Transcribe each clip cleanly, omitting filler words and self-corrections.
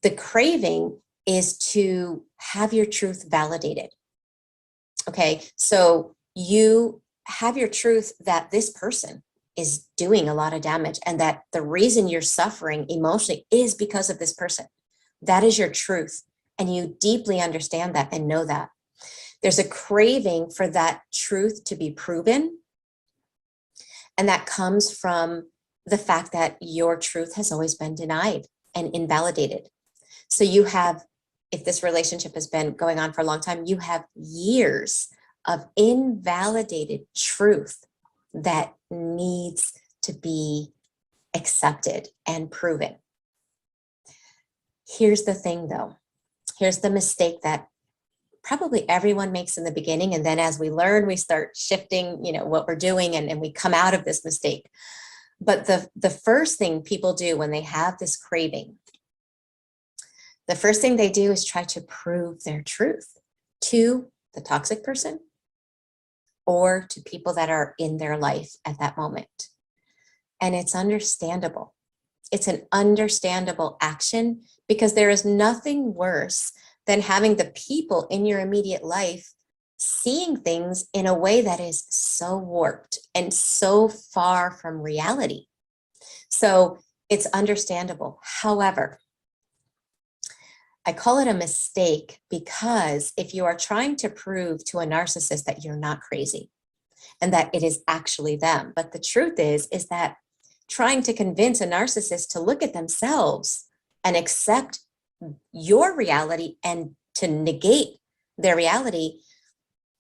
The craving is to have your truth validated. Okay, so you have your truth that this person is doing a lot of damage and that the reason you're suffering emotionally is because of this person. That is your truth. And you deeply understand that and know that. There's a craving for that truth to be proven. And that comes from the fact that your truth has always been denied and invalidated. So you have, if this relationship has been going on for a long time, you have years of invalidated truth that needs to be accepted and proven. Here's the thing though. Here's the mistake that probably everyone makes in the beginning. And then as we learn, we start shifting, what we're doing and we come out of this mistake. But the first thing people do when they have this craving, the first thing they do is try to prove their truth to the toxic person or to people that are in their life at that moment. And it's understandable. It's an understandable action because there is nothing worse than having the people in your immediate life seeing things in a way that is so warped and so far from reality. So it's understandable. However, I call it a mistake because if you are trying to prove to a narcissist that you're not crazy and that it is actually them, but the truth is that trying to convince a narcissist to look at themselves and accept your reality and to negate their reality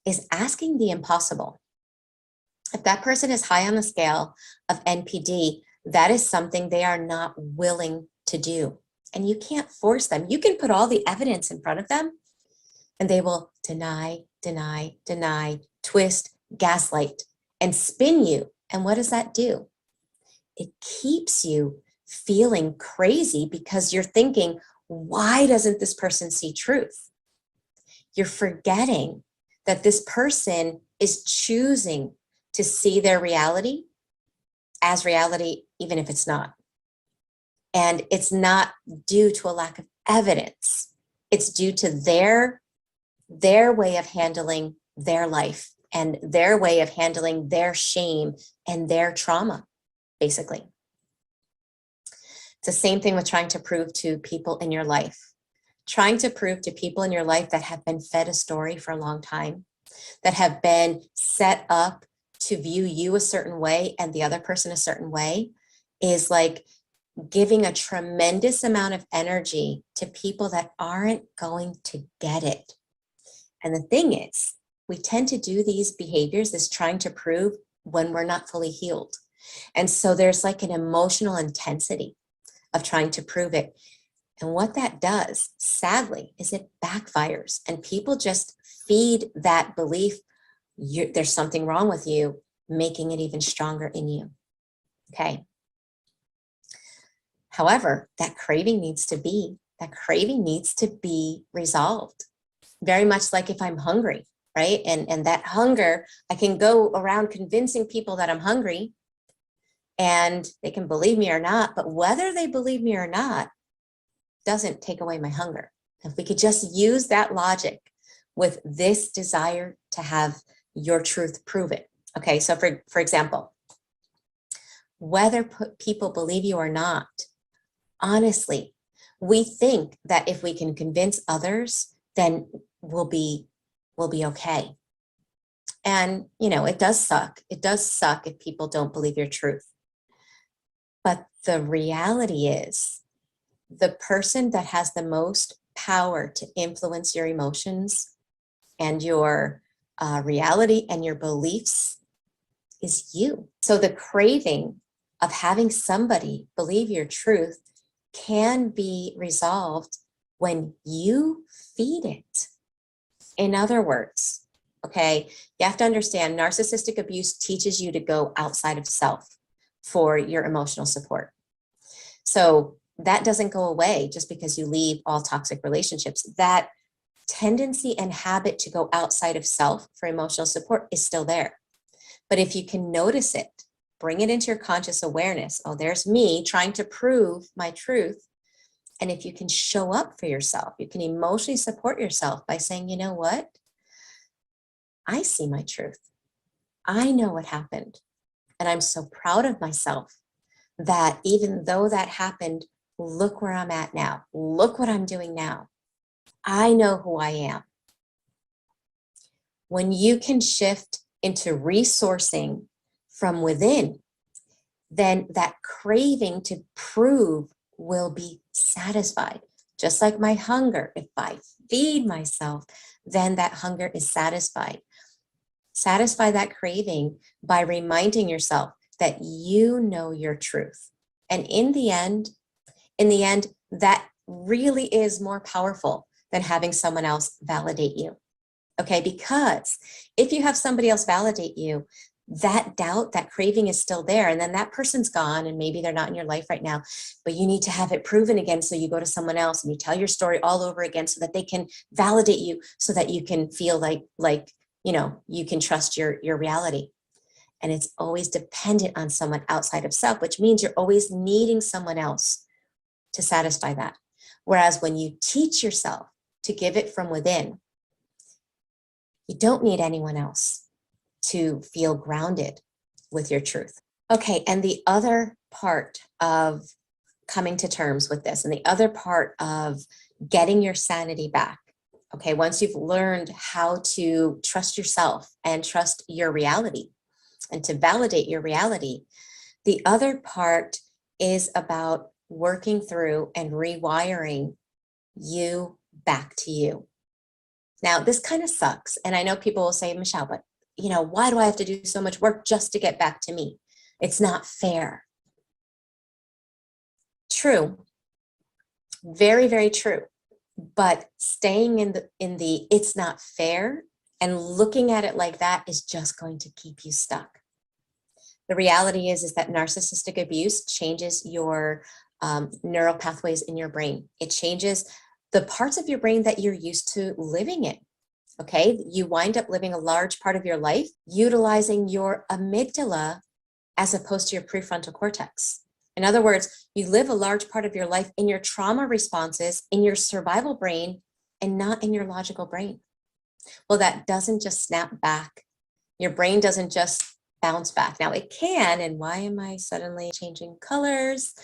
is asking the impossible. If that person is high on the scale of NPD, that is something they are not willing to do. And you can't force them. You can put all the evidence in front of them and they will deny, twist, gaslight, and spin you. And what does that do? It keeps you feeling crazy because you're thinking, why doesn't this person see truth? You're forgetting that this person is choosing to see their reality as reality, even if it's not. And it's not due to a lack of evidence. It's due to their way of handling their life and their way of handling their shame and their trauma, basically. It's the same thing with trying to prove to people in your life. Trying to prove to people in your life that have been fed a story for a long time, that have been set up to view you a certain way and the other person a certain way, is like giving a tremendous amount of energy to people that aren't going to get it. And the thing is, we tend to do these behaviors, this trying to prove, when we're not fully healed. And so there's like an emotional intensity of trying to prove it. And what that does, sadly, is it backfires and people just feed that belief, there's something wrong with you, making it even stronger in you, okay? However, that craving needs to be resolved. Very much like if I'm hungry, right? And that hunger, I can go around convincing people that I'm hungry and they can believe me or not, but whether they believe me or not doesn't take away my hunger. If we could just use that logic with this desire to have your truth proven. Okay, so for example, whether people believe you or not, honestly, we think that if we can convince others, then we'll be okay. And, it does suck. It does suck if people don't believe your truth. But the reality is, the person that has the most power to influence your emotions and your reality and your beliefs is you. So the craving of having somebody believe your truth can be resolved when you feed it. In other words, okay, you have to understand narcissistic abuse teaches you to go outside of self for your emotional support. So that doesn't go away just because you leave all toxic relationships. That tendency and habit to go outside of self for emotional support is still there. But if you can notice it, bring it into your conscious awareness. Oh, there's me trying to prove my truth. And if you can show up for yourself, you can emotionally support yourself by saying, you know what? I see my truth. I know what happened. And I'm so proud of myself that even though that happened, look where I'm at now. Look what I'm doing now. I know who I am. When you can shift into resourcing from within, then that craving to prove will be satisfied. Just like my hunger, if I feed myself, then that hunger is satisfied. Satisfy that craving by reminding yourself that you know your truth. And in the end, that really is more powerful than having someone else validate you. Okay, because if you have somebody else validate you, that doubt, that craving is still there. And then that person's gone and maybe they're not in your life right now, but you need to have it proven again. So you go to someone else and you tell your story all over again so that they can validate you, so that you can feel like, you know, you can trust your reality. And it's always dependent on someone outside of self, which means you're always needing someone else to satisfy that. Whereas when you teach yourself to give it from within, you don't need anyone else to feel grounded with your truth. Okay, and the other part of coming to terms with this, and the other part of getting your sanity back, okay, once you've learned how to trust yourself and trust your reality and to validate your reality, the other part is about working through and rewiring you back to you. Now, this kind of sucks. And I know people will say, Michele, but you know, why do I have to do so much work just to get back to me? It's not fair. True. Very, very true. But staying in the it's not fair and looking at it like that is just going to keep you stuck. The reality is that narcissistic abuse changes your neural pathways in your brain. It changes the parts of your brain that you're used to living in. Okay, you wind up living a large part of your life utilizing your amygdala as opposed to your prefrontal cortex. In other words, you live a large part of your life in your trauma responses, in your survival brain, and not in your logical brain. Well, that doesn't just snap back. Your brain doesn't just bounce back. Now it can, and why am I suddenly changing colors?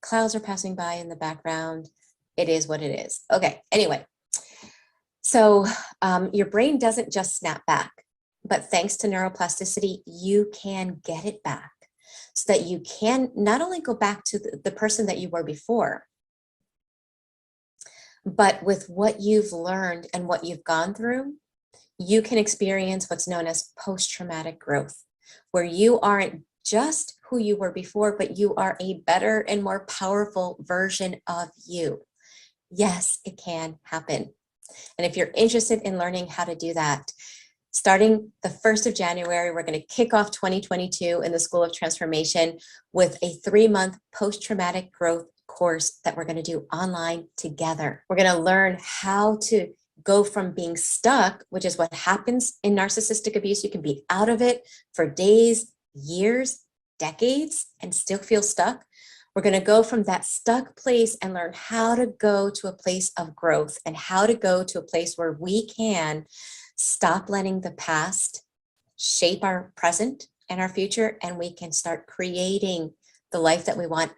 Clouds are passing by in the background. It is what it is. Okay, anyway. So your brain doesn't just snap back, but thanks to neuroplasticity, you can get it back so that you can not only go back to the person that you were before, but with what you've learned and what you've gone through, you can experience what's known as post-traumatic growth, where you aren't just who you were before, but you are a better and more powerful version of you. Yes, it can happen. And if you're interested in learning how to do that, starting the 1st of January, we're going to kick off 2022 in the School of Transformation with a 3-month post-traumatic growth course that we're going to do online together. We're going to learn how to go from being stuck, which is what happens in narcissistic abuse. You can be out of it for days, years, decades, and still feel stuck. We're going to go from that stuck place and learn how to go to a place of growth and how to go to a place where we can stop letting the past shape our present and our future, and we can start creating the life that we want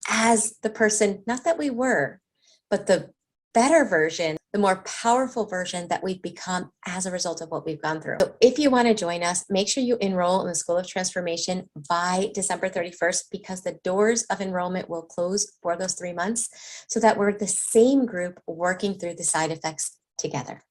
as the person, not that we were, but the better version, the more powerful version that we've become as a result of what we've gone through. So if you want to join us, make sure you enroll in the School of Transformation by December 31st, because the doors of enrollment will close for those 3 months so that we're the same group working through the side effects together.